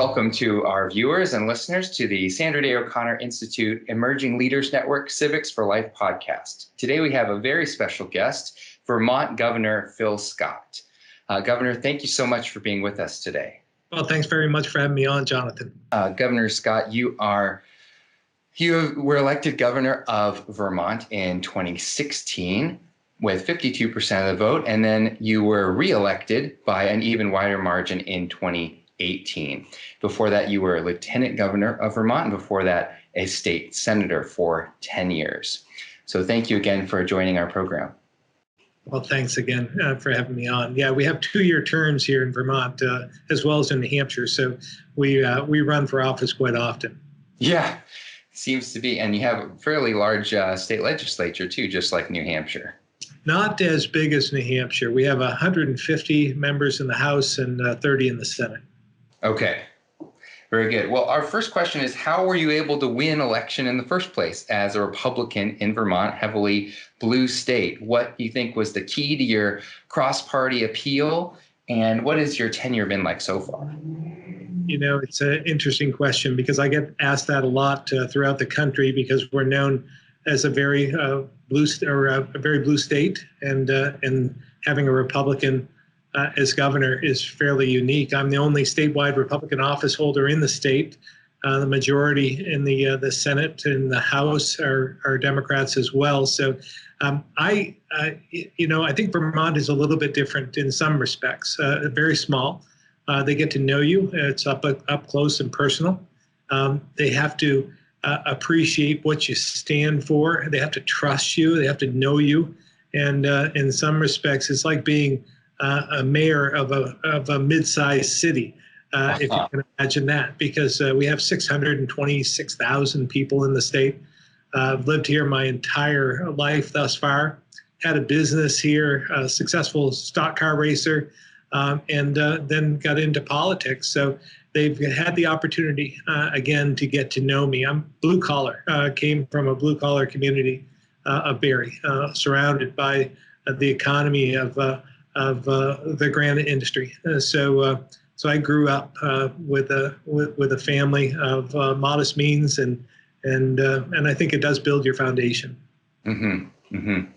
welcome to our viewers and listeners to the Sandra Day O'Connor Institute Emerging Leaders Network Civics for Life podcast. Today we have a very special guest, Vermont Governor Phil Scott. Governor, thank you so much for being with us today. Well, thanks very much for having me on, Jonathan. Governor Scott, you were elected governor of Vermont in 2016 with 52% of the vote, and then you were reelected by an even wider margin in 2018. Before that, you were lieutenant governor of Vermont, and before that, a state senator for 10 years. So thank you again for joining our program. Well, thanks again for having me on. Yeah, we have 2-year terms here in Vermont, as well as in New Hampshire, so we run for office quite often. Yeah, seems to be. And you have a fairly large state legislature, too, just like New Hampshire. Not as big as New Hampshire. We have 150 members in the House and 30 in the Senate. Okay, very good. Well, our first question is, how were you able to win election in the first place as a Republican in Vermont, heavily blue state? What do you think was the key to your cross-party appeal, and what has your tenure been like so far? You know, it's an interesting question because I get asked that a lot throughout the country because we're known as a very blue state, and having a Republican as governor is fairly unique. I'm the only statewide Republican office holder in the state. The majority in the Senate and the House are Democrats as well. So I think Vermont is a little bit different in some respects. Very small. They get to know you. It's up close and personal. They have to appreciate what you stand for. They have to trust you. They have to know you. And in some respects, it's like being a mayor of a mid-sized city, if you can imagine that, because we have 626,000 people in the state. I've lived here my entire life thus far, had a business here, a successful stock car racer, and then got into politics. So they've had the opportunity, again, to get to know me. I'm blue collar, came from a blue collar community of Barrie, surrounded by the economy of the granite industry. So I grew up with a family of modest means, and I think it does build your foundation. Mm-hmm. Mm-hmm.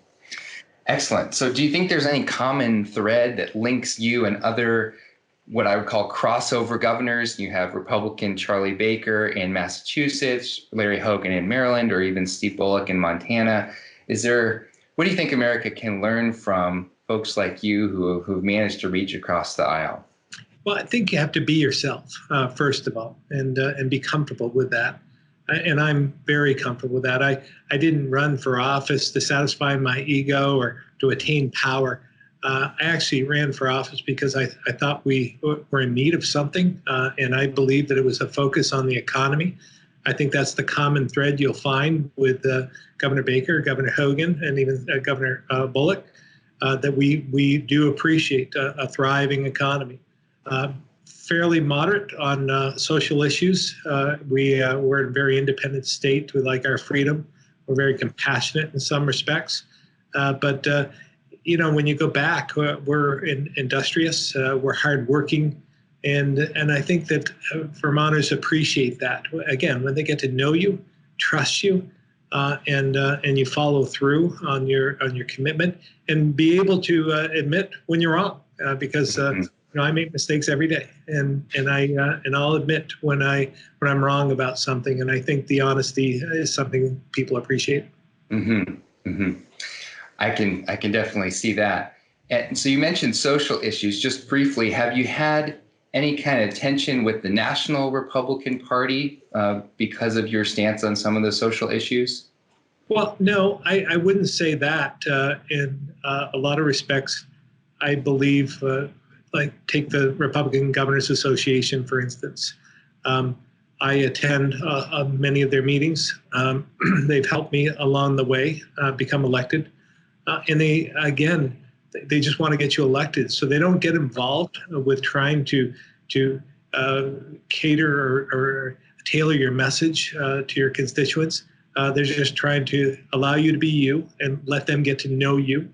Excellent. So do you think there's any common thread that links you and other what I would call crossover governors? You have Republican Charlie Baker in Massachusetts, Larry Hogan in Maryland, or even Steve Bullock in Montana. What do you think America can learn from folks like you who've managed to reach across the aisle? Well, I think you have to be yourself, first of all, and be comfortable with that. And I'm very comfortable with that. I didn't run for office to satisfy my ego or to attain power. I actually ran for office because I thought we were in need of something, and I believe that it was a focus on the economy. I think that's the common thread you'll find with Governor Baker, Governor Hogan, and even Governor Bullock, that we do appreciate a thriving economy. Fairly moderate on social issues. We're a very independent state. We like our freedom. We're very compassionate in some respects. But when you go back, we're industrious. We're hardworking. And I think that Vermonters appreciate that. Again, when they get to know you, trust you, and you follow through on your commitment, and be able to admit when you're wrong, because I make mistakes every day, and I'll admit when I'm wrong about something. And I think the honesty is something people appreciate. Mm-hmm. Mm-hmm. I can definitely see that. And so you mentioned social issues. Just briefly, have you had any kind of tension with the National Republican Party because of your stance on some of the social issues? Well, no, I wouldn't say that. In a lot of respects, I believe, like take the Republican Governors Association, for instance. I attend many of their meetings. They've helped me along the way become elected. And they just want to get you elected. So they don't get involved with trying to cater or tailor your message to your constituents. They're just trying to allow you to be you and let them get to know you.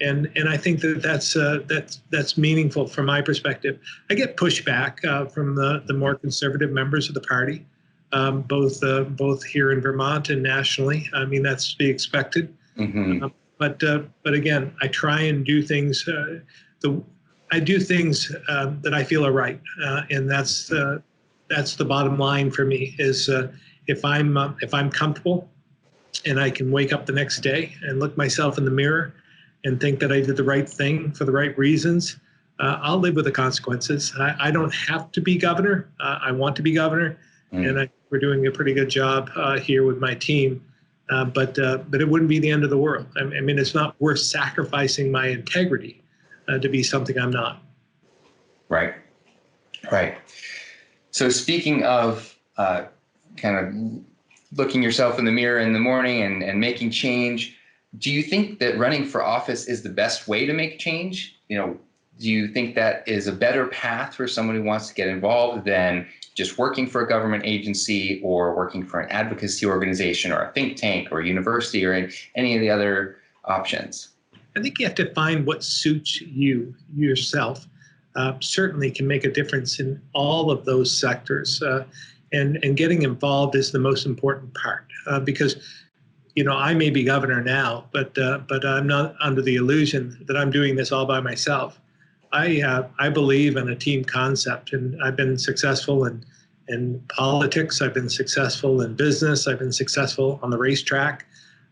And I think that that's meaningful from my perspective. I get pushback from the more conservative members of the party, both here in Vermont and nationally. I mean, that's to be expected. Mm-hmm. But again, I try and do things. I do things that I feel are right, and that's the bottom line for me. Is if I'm comfortable, and I can wake up the next day and look myself in the mirror and think that I did the right thing for the right reasons, I'll live with the consequences. I don't have to be governor. I want to be governor, and we're doing a pretty good job here with my team. But it wouldn't be the end of the world. I mean, it's not worth sacrificing my integrity to be something I'm not. Right. Right. So speaking of kind of looking yourself in the mirror in the morning and making change, do you think that running for office is the best way to make change? Do you think that is a better path for someone who wants to get involved than just working for a government agency or working for an advocacy organization or a think tank or a university or any of the other options? I think you have to find what suits you yourself. Certainly can make a difference in all of those sectors. And getting involved is the most important part because, I may be governor now, but I'm not under the illusion that I'm doing this all by myself. I believe in a team concept, and I've been successful in politics. I've been successful in business. I've been successful on the racetrack,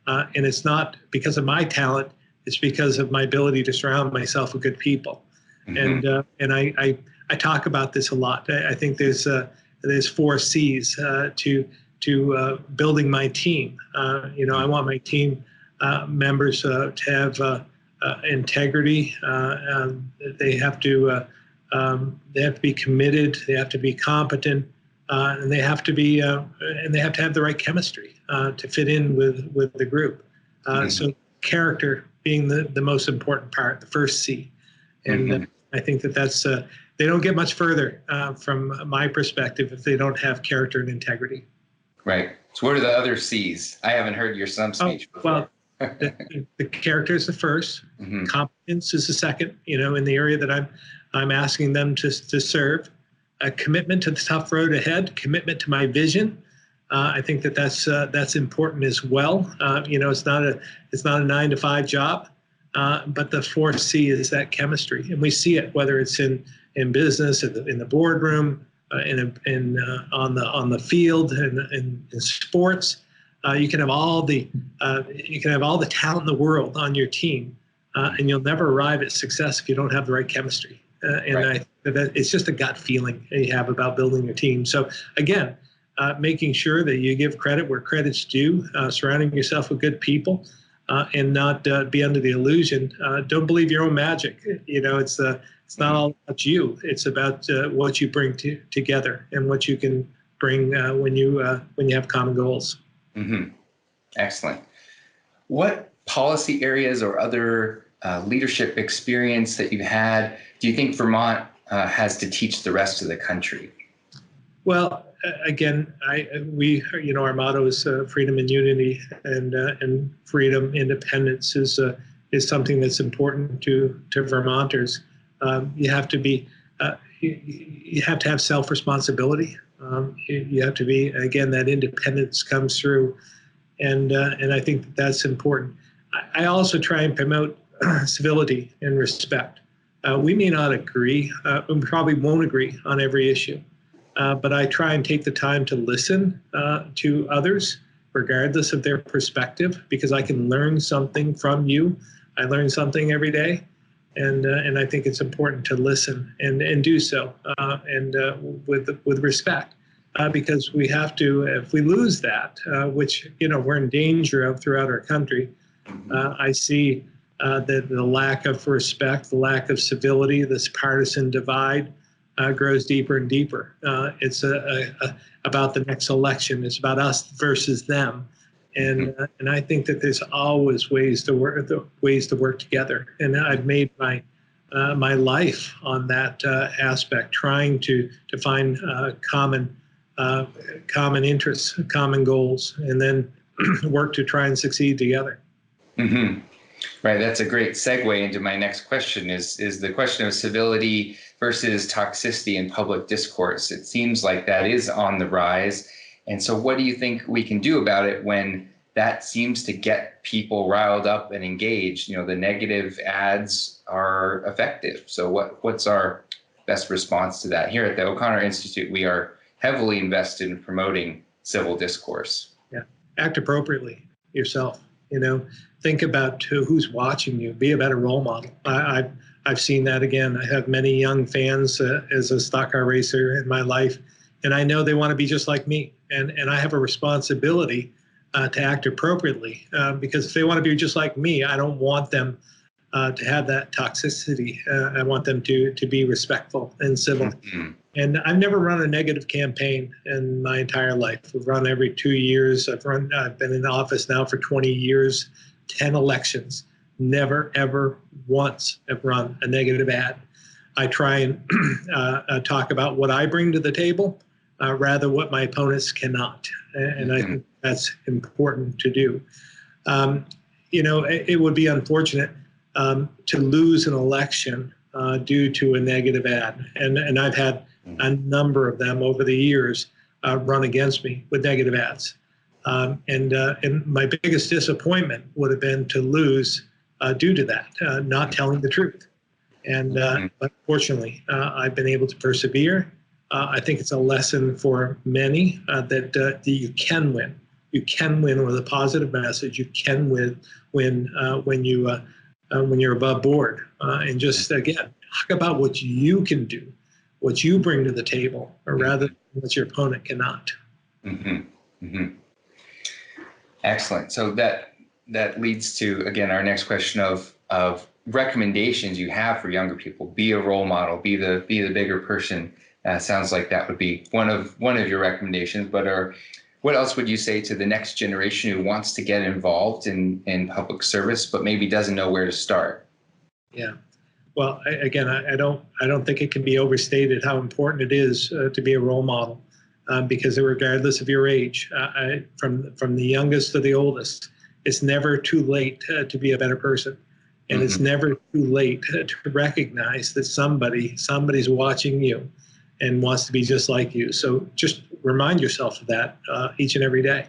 and it's not because of my talent. It's because of my ability to surround myself with good people. Mm-hmm. And I talk about this a lot. I think there's 4 C's to building my team. I want my team members to have integrity. They have to be committed. They have to be competent, and they have to have the right chemistry to fit in with the group. So character being the most important part, the first C, and I think that's they don't get much further from my perspective if they don't have character and integrity. Right. So what are the other C's? I haven't heard your stump speech before. Well, the character is the first. Competence is the second. In the area that I'm asking them to serve. A commitment to the tough road ahead. Commitment to my vision. I think that's important as well. It's not a 9-to-5 job, but the 4th C is that chemistry, and we see it whether it's in business, in the boardroom, on the field, and in sports. You can have all the talent in the world on your team, and you'll never arrive at success if you don't have the right chemistry. Right. It's just a gut feeling you have about building your team. So again, making sure that you give credit where credit's due, surrounding yourself with good people, and not be under the illusion. Don't believe your own magic. It's not all about you. It's about what you bring together and what you can bring when you have common goals. Mm-hmm. Excellent. What policy areas or other leadership experience that you've had do you think Vermont has to teach the rest of the country? Well, again, our motto is freedom and unity, and freedom, independence is something that's important to Vermonters. You have to have self-responsibility. You have to be, again, that independence comes through, and I think that's important. I also try and promote civility and respect. We may not agree, we probably won't agree on every issue, but I try and take the time to listen to others, regardless of their perspective, because I can learn something from you. I learn something every day, and I think it's important to listen and do so, with respect, because we have to. If we lose that, which we're in danger of throughout our country, I see that the lack of respect, the lack of civility, this partisan divide grows deeper and deeper. It's about the next election. It's about us versus them, and I think that there's always ways to work together. And I've made my life on that aspect, trying to find common interests, common goals, and then work to try and succeed together. Mm-hmm. Right. That's a great segue into my next question is the question of civility versus toxicity in public discourse. It seems like that is on the rise. And so what do you think we can do about it when that seems to get people riled up and engaged? You know, the negative ads are effective. So what's our best response to that? Here at the O'Connor Institute, we are heavily invested in promoting civil discourse. Yeah. Act appropriately yourself. You know, think about who's watching you. Be a better role model. I've seen that again. I have many young fans as a stock car racer in my life, and I know they want to be just like me. And I have a responsibility to act appropriately because if they want to be just like me, I don't want them to have that toxicity. I want them to be respectful and civil. Mm-hmm. And I've never run a negative campaign in my entire life. I've run every 2 years. I've been in office now for 20 years, 10 elections. Never, ever once have run a negative ad. I try and talk about what I bring to the table, rather what my opponents cannot. And I think that's important to do. You know, it would be unfortunate to lose an election due to a negative ad. And I've had a number of them over the years run against me with negative ads. And my biggest disappointment would have been to lose due to that, not telling the truth. And but fortunately, I've been able to persevere. I think it's a lesson for many that you can win. You can win with a positive message. You can win when you're above board. And just, again, talk about what you can do, what you bring to the table, or rather than what your opponent cannot. Mm-hmm. Mm-hmm. Excellent. So that leads to, again, our next question of recommendations you have for younger people. Be a role model. Be the bigger person. Sounds like that would be one of your recommendations. But what else would you say to the next generation who wants to get involved in public service but maybe doesn't know where to start? Yeah. Well, again, I don't think it can be overstated how important it is to be a role model, because regardless of your age, from the youngest to the oldest, it's never too late to be a better person. And it's never too late to recognize that somebody's watching you and wants to be just like you. So just remind yourself of that each and every day.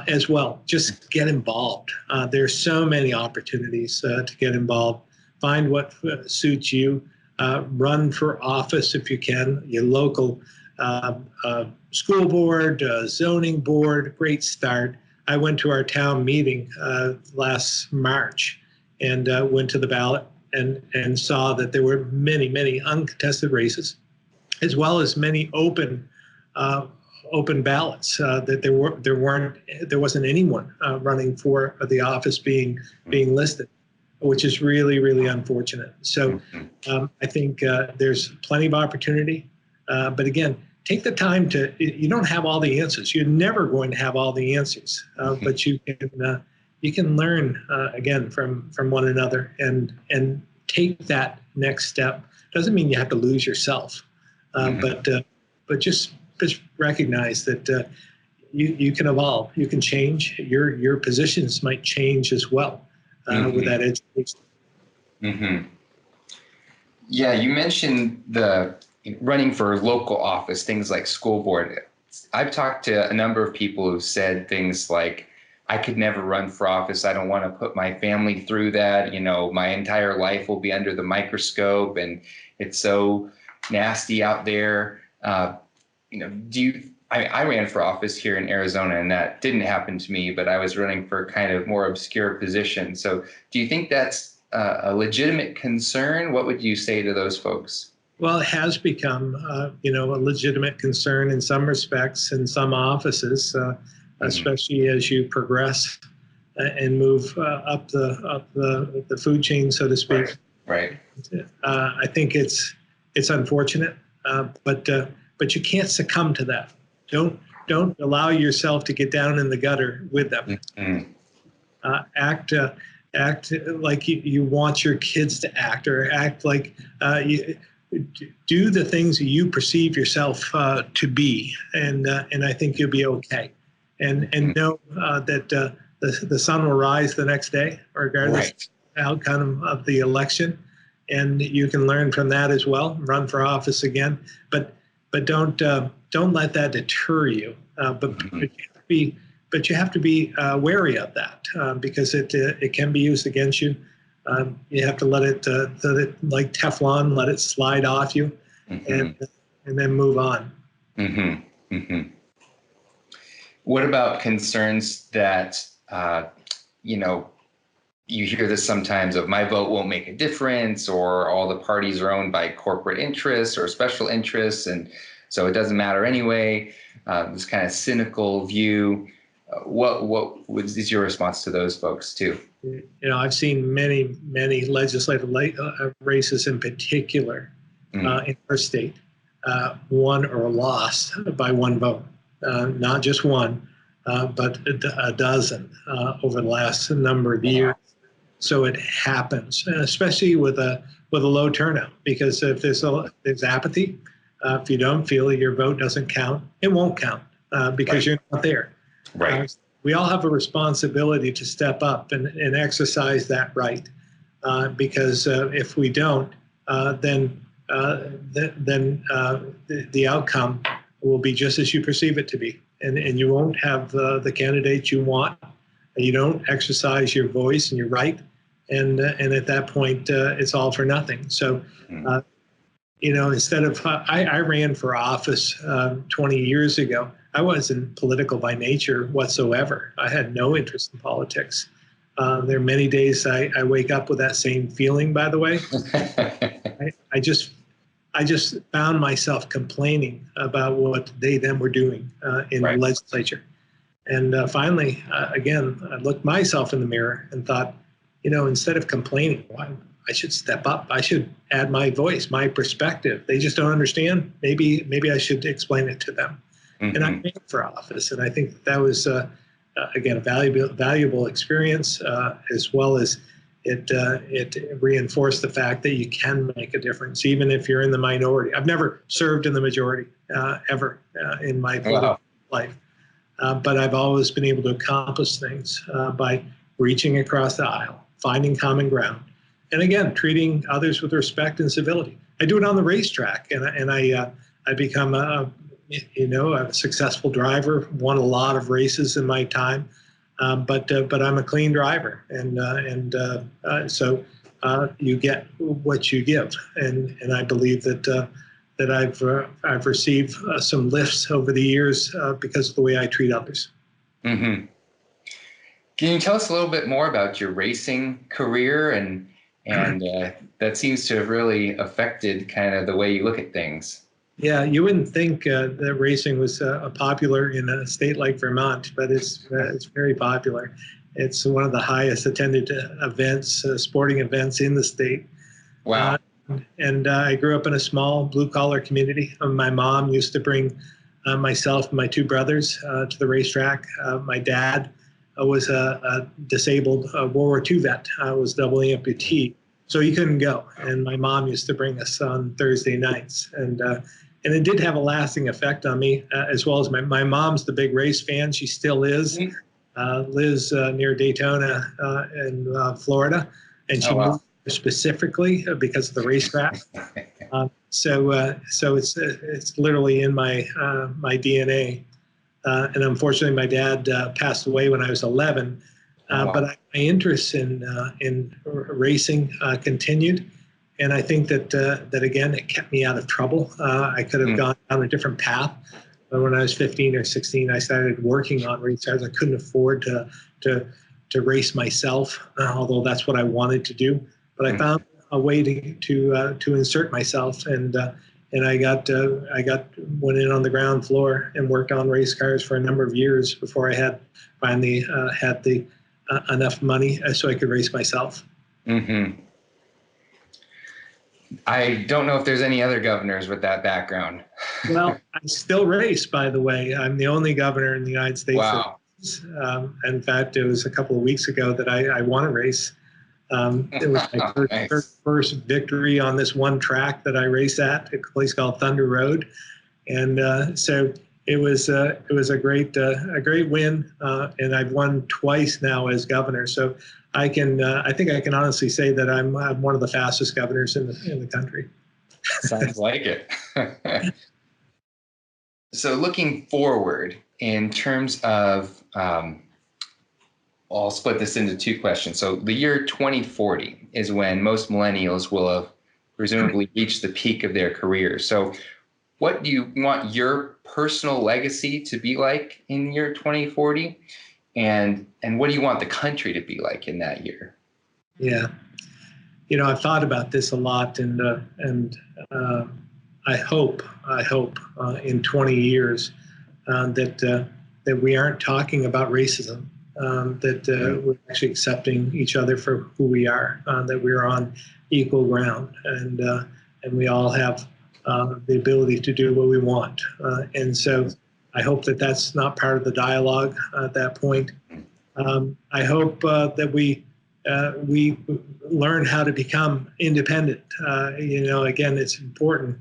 As well, just get involved. There's so many opportunities to get involved. Find what suits you. Run for office if you can. Your local school board, zoning board, great start. I went to our town meeting last March and went to the ballot and saw that there were many, many uncontested races, as well as many open ballots. That there wasn't anyone running for the office being listed, which is really, really unfortunate. So I think there's plenty of opportunity, but again, take the time you don't have all the answers. You're never going to have all the answers, but you can learn again from one another and take that next step. Doesn't mean you have to lose yourself, but just recognize that you can evolve, you can change. Your positions might change as well with that education. Mm-hmm. Yeah, you mentioned the running for local office, things like school board. I've talked to a number of people who've said things like, I could never run for office. I don't want to put my family through that. You know, my entire life will be under the microscope and it's so nasty out there. You know, I ran for office here in Arizona and that didn't happen to me, but I was running for kind of more obscure position. So do you think that's a legitimate concern? What would you say to those folks? Well, it has become, a legitimate concern in some respects in some offices, especially as you progress and move up the food chain, so to speak. Right. I think it's unfortunate, but you can't succumb to that. Don't allow yourself to get down in the gutter with them. Act like you want your kids to act, or act like you do the things that you perceive yourself to be, and I think you'll be okay. And know that the sun will rise the next day, regardless of the outcome of the election, and you can learn from that as well. Run for office again, but don't let that deter you. But you have to be wary of that because it can be used against you. You have to let it like Teflon, let it slide off you, and then move on. What about concerns that you hear this sometimes of my vote won't make a difference, or all the parties are owned by corporate interests or special interests, and so it doesn't matter anyway. This kind of cynical view. What is your response to those folks too? I've seen many legislative races in particular in our state won or lost by one vote, not just one, but a dozen over the last number of years. So it happens, especially with a low turnout, because if there's apathy, if you don't feel your vote doesn't count, it won't count because you're not there. Right. We all have a responsibility to step up and exercise that right, because if we don't, then the outcome will be just as you perceive it to be, and you won't have the candidates you want. You don't exercise your voice and your right, and at that point, it's all for nothing. So, instead of I ran for office 20 years ago. I wasn't political by nature whatsoever. I had no interest in politics. There are many days I wake up with that same feeling, by the way. I just found myself complaining about what they then were doing in the legislature. And finally, again, I looked myself in the mirror and thought, instead of complaining, I should step up. I should add my voice, my perspective. They just don't understand. Maybe I should explain it to them. And I ran for office, and I think that was again a valuable experience, as well as it reinforced the fact that you can make a difference even if you're in the minority. I've never served in the majority ever in my political life, but I've always been able to accomplish things by reaching across the aisle, finding common ground, and again treating others with respect and civility. I do it on the racetrack, and I become a successful driver, won a lot of races in my time, but I'm a clean driver, and so you get what you give, and I believe that I've received some lifts over the years because of the way I treat others. Can you tell us a little bit more about your racing career, and that seems to have really affected kind of the way you look at things? Yeah, you wouldn't think that racing was popular in a state like Vermont, but it's very popular. It's one of the highest attended events, sporting events in the state. Wow. And I grew up in a small blue-collar community. My mom used to bring myself and my two brothers to the racetrack. My dad was a disabled World War II vet, was double amputee, so he couldn't go. And my mom used to bring us on Thursday nights. And it did have a lasting effect on me, as well as my mom's the big race fan. She still is. Lives near Daytona in Florida, and she moved specifically because of the racetrack. So it's literally in my DNA. And unfortunately, my dad passed away when I was 11. But my interest in racing continued. And I think that again, it kept me out of trouble. I could have gone down a different path. But when I was 15 or 16, I started working on race cars. I couldn't afford to race myself, although that's what I wanted to do. But I found a way to insert myself, and I went in on the ground floor and worked on race cars for a number of years before I finally had the enough money so I could race myself. I don't know if there's any other governors with that background. Well, I still race, by the way. I'm the only governor in the United States. Wow. In fact, it was a couple of weeks ago that I won a race. It was my first victory on this one track that I race at, a place called Thunder Road. And so it was a great win, and I've won twice now as governor. So I think I can honestly say that I'm one of the fastest governors in the country. Sounds like it. So looking forward in terms of, I'll split this into two questions. So the year 2040 is when most millennials will have presumably reached the peak of their careers. So what do you want your personal legacy to be like in year 2040? And what do you want the country to be like in that year? Yeah, I've thought about this a lot, and I hope in 20 years that we aren't talking about racism, that we're actually accepting each other for who we are, that we're on equal ground, and we all have the ability to do what we want. And so I hope that that's not part of the dialogue at that point. I hope that we learn how to become independent. Again, it's important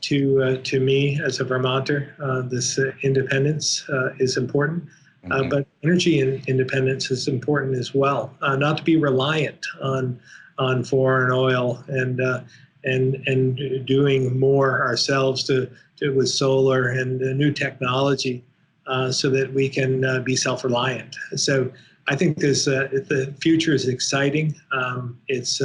to me as a Vermonter. This independence is important, but energy independence is important as well. Not to be reliant on foreign oil and doing more ourselves with solar and new technology, so that we can be self-reliant. So I think the future is exciting. It's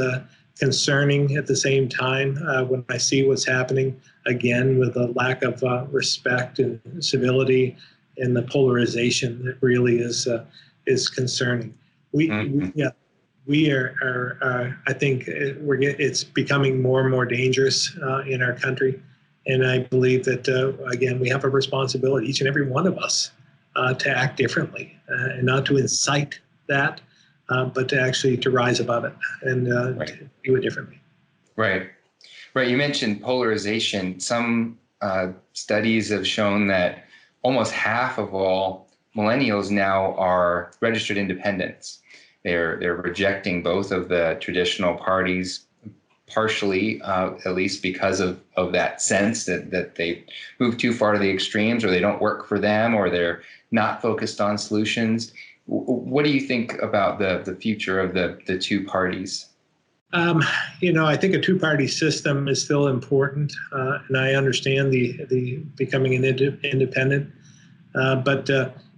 concerning at the same time when I see what's happening again with a lack of respect and civility and the polarization that really is concerning. We are I think it's becoming more and more dangerous in our country. And I believe that, again, we have a responsibility, each and every one of us, to act differently and not to incite that, but to actually to rise above it and to do it differently. Right. You mentioned polarization. Some studies have shown that almost half of all millennials now are registered independents. They're rejecting both of the traditional parties, partially, at least because of that sense that they move too far to the extremes, or they don't work for them, or they're not focused on solutions. What do you think about the future of the two parties? I think a two-party system is still important, and I understand the becoming an independent. But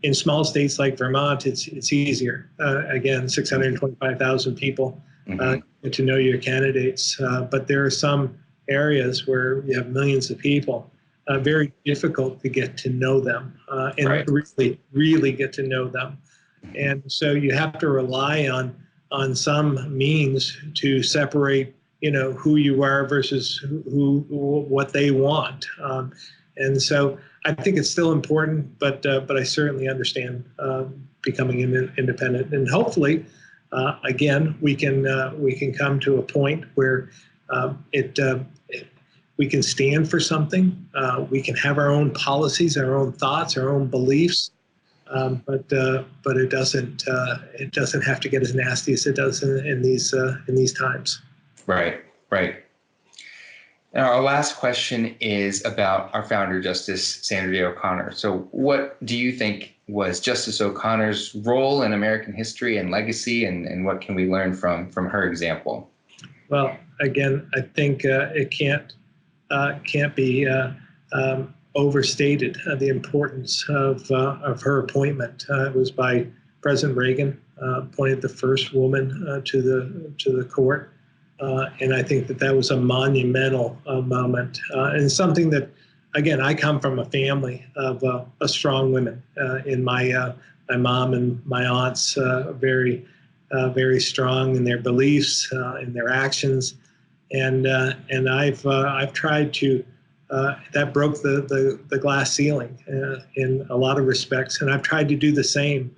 in small states like Vermont, it's easier. Again, 625,000 people get to know your candidates. But there are some areas where you have millions of people. Very difficult to get to know them and really, really get to know them. And so you have to rely on some means to separate, who you are versus what they want. And so I think it's still important, but I certainly understand becoming independent, and hopefully, again, we can come to a point where we can stand for something. We can have our own policies, our own thoughts, our own beliefs, but it doesn't have to get as nasty as it does in these times. Right. Now, our last question is about our founder, Justice Sandra Day O'Connor. So what do you think was Justice O'Connor's role in American history and legacy, and what can we learn from her example? Well, again, I think it can't be overstated, the importance of her appointment. It was by President Reagan, appointed the first woman to the court. And I think that was a monumental moment, and something that, again, I come from a family of strong women. In my mom and my aunts, very strong in their beliefs, in their actions, and I've tried to. That broke the glass ceiling in a lot of respects, and I've tried to do the same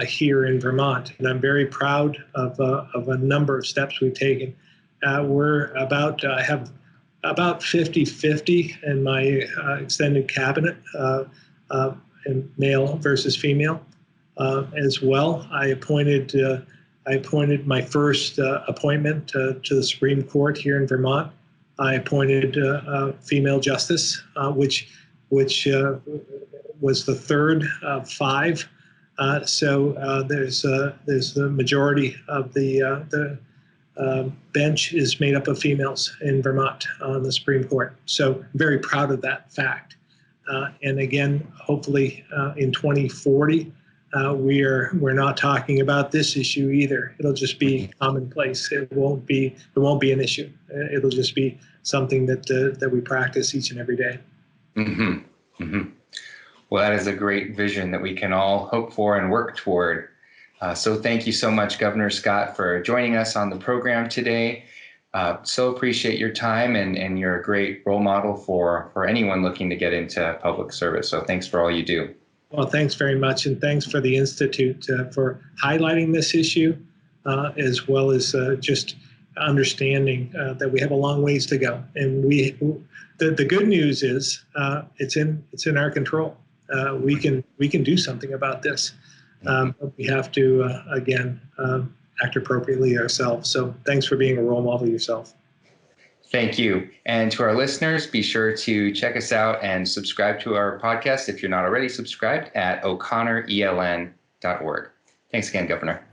here in Vermont. And I'm very proud of a number of steps we've taken. I have about 50-50 in my extended cabinet, in male versus female. As well, I appointed my first appointment to the Supreme Court here in Vermont. I appointed a female justice, which which was the third of five. So there's the majority of the bench is made up of females in Vermont on the Supreme Court. So I'm very proud of that fact. And again, hopefully in 2040, we're not talking about this issue either. It'll just be commonplace. It won't be an issue. It'll just be something that we practice each and every day. Mm-hmm. Mm-hmm. Well, that is a great vision that we can all hope for and work toward. So thank you so much, Governor Scott, for joining us on the program today. So appreciate your time, and you're a great role model for anyone looking to get into public service. So thanks for all you do. Well, thanks very much, and thanks for the Institute for highlighting this issue, as well as just understanding that we have a long ways to go. And the good news is it's in our control. We can do something about this. But we have to again act appropriately ourselves. So thanks for being a role model yourself. Thank you. And to our listeners, be sure to check us out and subscribe to our podcast if you're not already subscribed at o'connoreln.org. Thanks again, Governor.